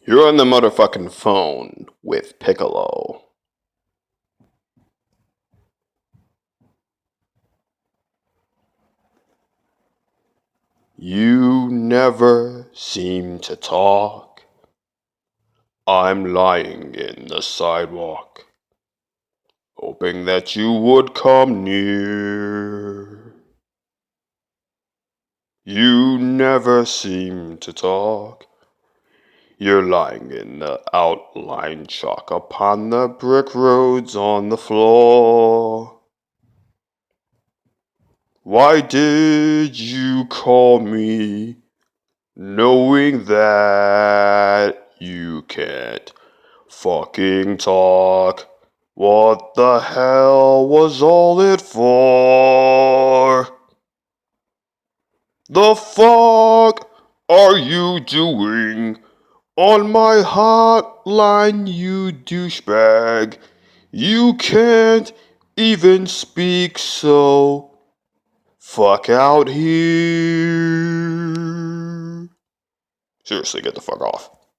You're on the motherfucking phone with Piccolo. You never seem to talk. I'm lying in the sidewalk, hoping that you would come near. You never seem to talk. You're lying in the outline chalk upon the brick roads on the floor. Why did you call me, knowing that you can't fucking talk? What the hell was all it for? The fuck are you doing on my hotline, you douchebag? You can't even speak, so fuck out here. Seriously, get the fuck off.